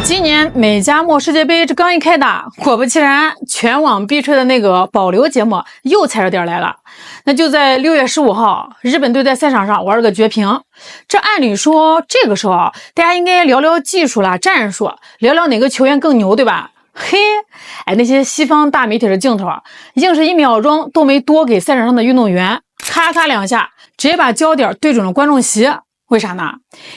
今年美加墨世界杯这刚一开打，果不其然，全网必吹的那个保留节目又踩着点来了。那就在6月15号，日本队在赛场上玩了个绝平。这按理说这个时候啊，大家应该聊聊技术啦、战术，聊聊哪个球员更牛，对吧？嘿，那些西方大媒体的镜头啊，硬是1秒钟都没多给赛场上的运动员，咔咔2下，直接把焦点对准了观众席。为啥呢？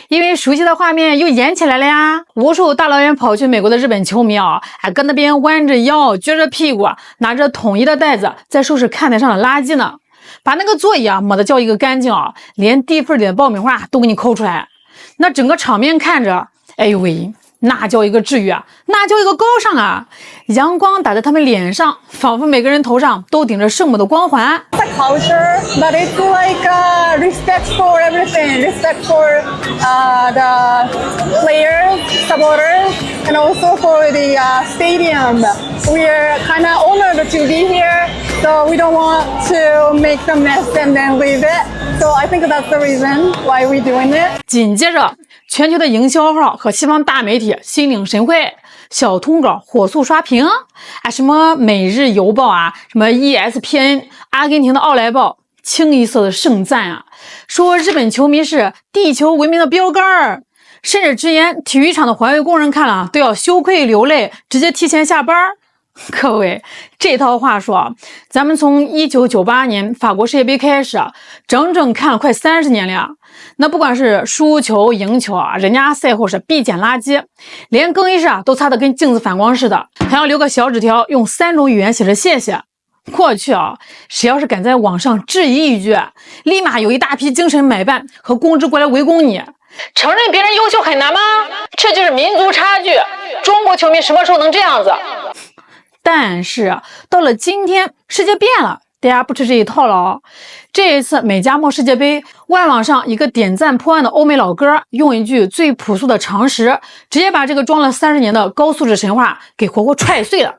因为熟悉的画面又演起来了呀！无数大老远跑去美国的日本球迷啊，搁那边弯着腰、撅着屁股，拿着统一的袋子在收拾看台上的垃圾呢，把那个座椅啊抹得叫一个干净啊，连地缝里的爆米花都给你抠出来。那整个场面看着，哎呦喂，那叫一个治愈啊，那叫一个高尚啊！阳光打在他们脸上，仿佛每个人头上都顶着圣母的光环。It's a culture, but it's like respect for everything, respect for the players, supporters, and also for the stadium. We're kind of honored to be here, so we don't want to make some mess and then leave it. So I think that's the reason why we're doing it. 紧接着，全球的营销号和西方大媒体心领神会，小通稿火速刷屏什么每日邮报啊，什么 ESPN， 阿根廷的奥莱报，清一色的盛赞啊，说日本球迷是地球文明的标杆儿，甚至直言体育场的环卫工人看了都要羞愧流泪，直接提前下班。各位，这套话说，咱们从1998年法国世界杯开始，整整看了快30年了。那不管是输球赢球啊，人家赛后是必捡垃圾，连更衣室都擦得跟镜子反光似的，还要留个小纸条，用3种语言写着谢谢。过去谁要是敢在网上质疑一句，立马有一大批精神买办和公知过来围攻你。承认别人优秀很难吗？这就是民族差距。中国球迷什么时候能这样子？但是到了今天，世界变了，大家不吃这一套了这一次美加墨世界杯，外网上一个点赞破万的欧美老哥，用一句最朴素的常识，直接把这个装了30年的高素质神话给活活踹碎了。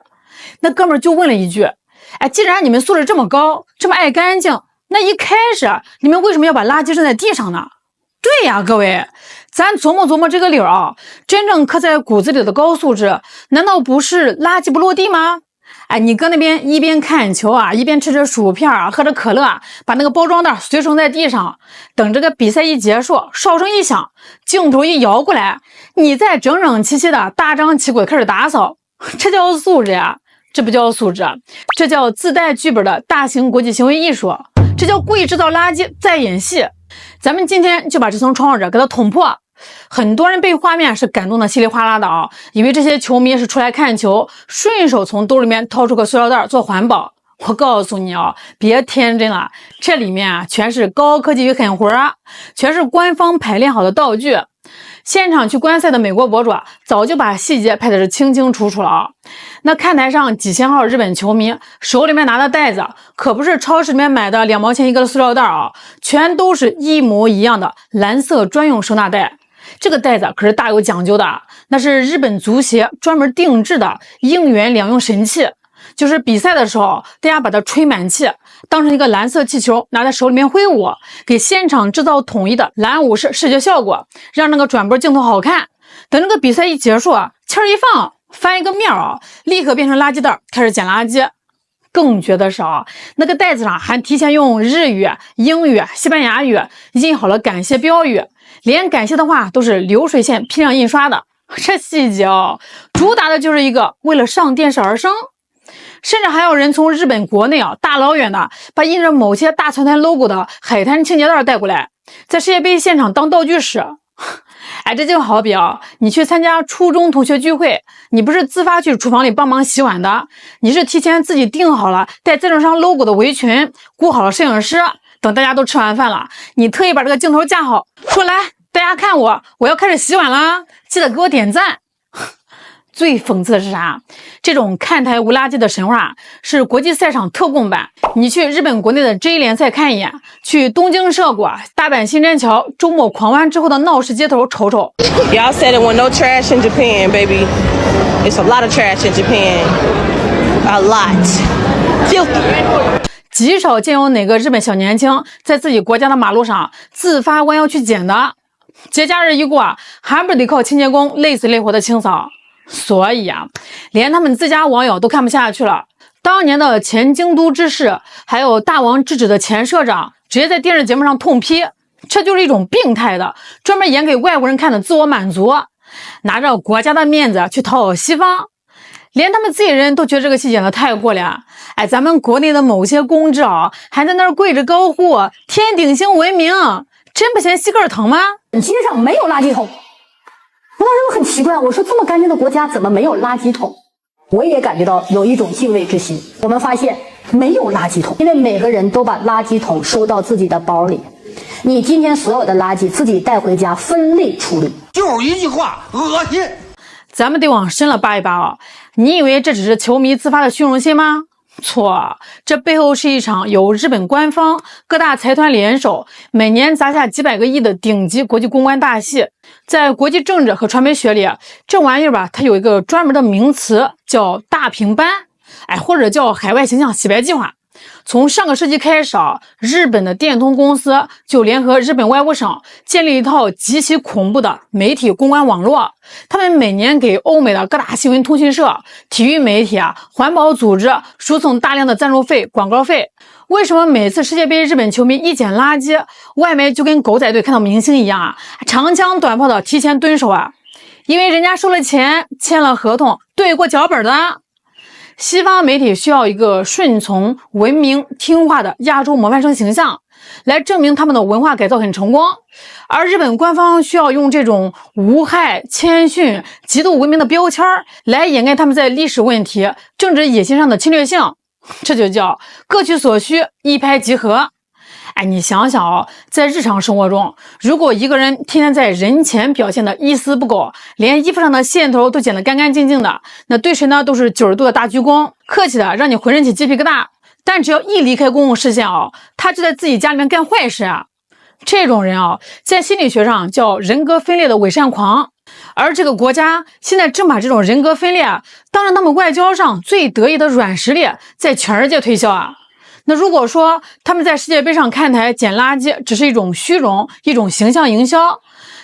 那哥们儿就问了一句，既然你们素质这么高，这么爱干净，那一开始你们为什么要把垃圾扔在地上呢？对呀，各位，咱琢磨琢磨这个理儿真正刻在骨子里的高素质，难道不是垃圾不落地吗？你搁那边一边看球一边吃着薯片喝着可乐把那个包装袋随手在地上，等这个比赛一结束，哨声一响，镜头一摇过来，你再整整齐齐的大张旗鼓的开始打扫，这叫素质呀？这不叫素质，这叫自带剧本的大型国际行为艺术，这叫故意制造垃圾再演戏。咱们今天就把这层窗户纸给它捅破。很多人被画面是感动的稀里哗啦的以为这些球迷是出来看球，顺手从兜里面掏出个塑料袋做环保。我告诉你别天真了，这里面全是高科技与狠活全是官方排练好的道具。现场去观赛的美国博主早就把细节拍的是清清楚楚了那看台上几千号日本球迷手里面拿的袋子，可不是超市里面买的2毛钱一个的塑料袋全都是一模一样的蓝色专用收纳袋。这个袋子可是大有讲究的，那是日本足协专门定制的应援两用神器。就是比赛的时候，大家把它吹满气，当成一个蓝色气球拿在手里面挥舞，给现场制造统一的蓝武士视觉效果，让那个转播镜头好看。等这个比赛一结束气儿一放，翻一个面立刻变成垃圾袋，开始捡垃圾。更绝的是那个袋子上还提前用日语、英语、西班牙语印好了感谢标语，连感谢的话都是流水线批量印刷的。这细节主打的就是一个为了上电视而生。甚至还有人从日本国内大老远的把印着某些大财团 logo 的海滩清洁袋带过来，在世界杯现场当道具使。这就好比你去参加初中同学聚会，你不是自发去厨房里帮忙洗碗的，你是提前自己订好了带赞助商 logo 的围裙，雇好了摄影师，等大家都吃完饭了，你特意把这个镜头架好，说来大家看我要开始洗碗了，记得给我点赞。最讽刺的是啥？这种看台无垃圾的神话是国际赛场特供版。你去日本国内的 J 联赛看一眼，去东京涉谷、大阪新天桥周末狂欢之后的闹市街头瞅瞅。Y'all said it was no trash in Japan, baby. It's a lot of trash in Japan. A lot. Filthy. 极少见有哪个日本小年轻在自己国家的马路上自发弯腰去捡的。节假日一过还不得靠清洁工累死累活的清扫。所以啊，连他们自家网友都看不下去了。当年的前京都知事，还有大王制止的前社长，直接在电视节目上痛批，这就是一种病态的专门演给外国人看的自我满足，拿着国家的面子去讨好西方。连他们自己人都觉得这个戏演得太过了。哎，咱们国内的某些公知啊，还在那儿跪着高呼天顶星文明，真不嫌膝盖疼吗？街上没有垃圾桶，我当时很奇怪，我说这么干净的国家怎么没有垃圾桶？我也感觉到有一种敬畏之心。我们发现没有垃圾桶，因为每个人都把垃圾桶收到自己的包里。你今天所有的垃圾自己带回家分类处理，就是一句话，恶心。咱们得往深了扒一扒啊！你以为这只是球迷自发的虚荣心吗？错，这背后是一场由日本官方、各大财团联手，每年砸下几百个亿的顶级国际公关大戏。在国际政治和传媒学里，这玩意儿吧，它有一个专门的名词，叫大平班，或者叫海外形象洗白计划。从上个世纪开始啊，日本的电通公司就联合日本外务省建立一套极其恐怖的媒体公关网络。他们每年给欧美的各大新闻通讯社、体育媒体环保组织输送大量的赞助费、广告费。为什么每次世界杯日本球迷一捡垃圾，外媒就跟狗仔队看到明星一样长枪短炮的提前蹲守因为人家收了钱，签了合同，对过脚本的。西方媒体需要一个顺从、文明、听话的亚洲模范生形象，来证明他们的文化改造很成功，而日本官方需要用这种无害、谦逊、极度文明的标签来掩盖他们在历史问题、政治野心上的侵略性，这就叫各取所需，一拍即合。你想想在日常生活中，如果一个人天天在人前表现的一丝不苟，连衣服上的线头都剪得干干净净的，那对谁呢都是90度的大鞠躬，客气的让你浑身起鸡皮疙瘩。但只要一离开公共视线他就在自己家里面干坏事这种人在心理学上叫人格分裂的伪善狂。而这个国家现在正把这种人格分裂当成他们外交上最得意的软实力，在全世界推销那如果说他们在世界杯上看台捡垃圾只是一种虚荣，一种形象营销，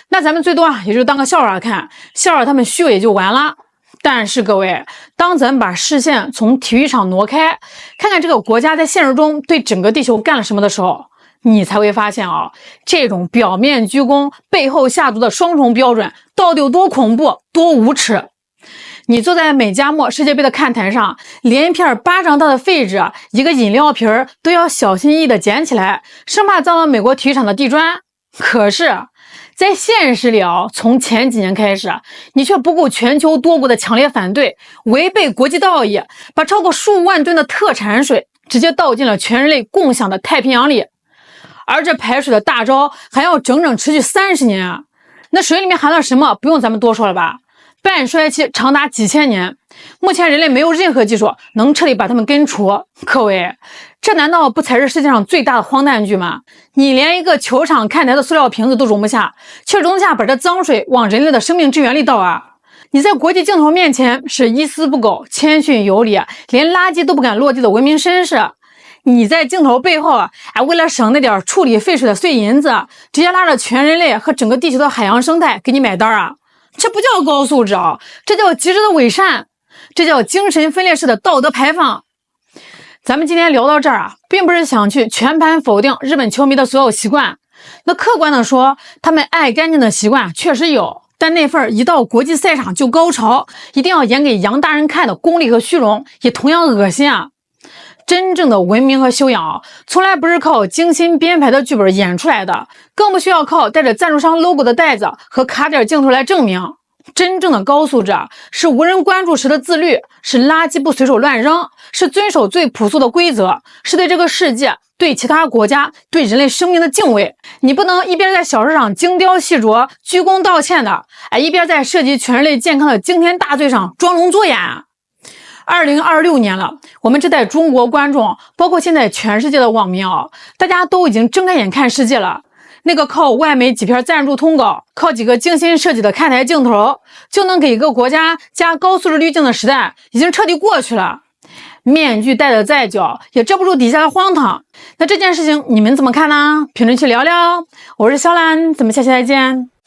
那咱们最多也就当个笑话看，笑话他们虚伪也就完了。但是各位，当咱们把视线从体育场挪开，看看这个国家在现实中对整个地球干了什么的时候，你才会发现这种表面鞠躬背后下毒的双重标准到底有多恐怖，多无耻。你坐在美加墨世界杯的看台上，连一片巴掌大的废纸，一个饮料瓶都要小心翼翼地捡起来，生怕脏了美国体育场的地砖。可是在现实里从前几年开始，你却不顾全球多国的强烈反对，违背国际道义，把超过数万吨的特产水直接倒进了全人类共享的太平洋里。而这排水的大招还要整整持续30年那水里面含了什么不用咱们多说了吧，半衰期长达几千年，目前人类没有任何技术能彻底把它们根除。各位，这难道不才是世界上最大的荒诞剧吗？你连一个球场看台的塑料瓶子都容不下，却容得下把这脏水往人类的生命之源里倒你在国际镜头面前是一丝不苟、谦逊有礼，连垃圾都不敢落地的文明绅士。你在镜头背后为了省那点处理废水的碎银子，直接拉着全人类和整个地球的海洋生态给你买单这不叫高素质这叫极致的伪善，这叫精神分裂式的道德排放。咱们今天聊到这儿并不是想去全盘否定日本球迷的所有习惯，那客观的说，他们爱干净的习惯确实有，但那份一到国际赛场就高潮，一定要演给洋大人看的功利和虚荣，也同样恶心真正的文明和修养从来不是靠精心编排的剧本演出来的，更不需要靠带着赞助商 logo 的袋子和卡点镜头来证明。真正的高素质是无人关注时的自律，是垃圾不随手乱扔，是遵守最朴素的规则，是对这个世界、对其他国家、对人类生命的敬畏。你不能一边在小事上精雕细琢、鞠躬道歉的，一边在涉及全人类健康的惊天大罪上装聋作眼。2026年了，我们这代中国观众，包括现在全世界的网民大家都已经睁开眼看世界了。那个靠外媒几篇赞助通稿，靠几个精心设计的看台镜头，就能给一个国家加高素质滤镜的时代，已经彻底过去了。面具戴得再久，也遮不住底下的荒唐。那这件事情你们怎么看呢？评论区聊聊。我是肖兰，咱们下期再见。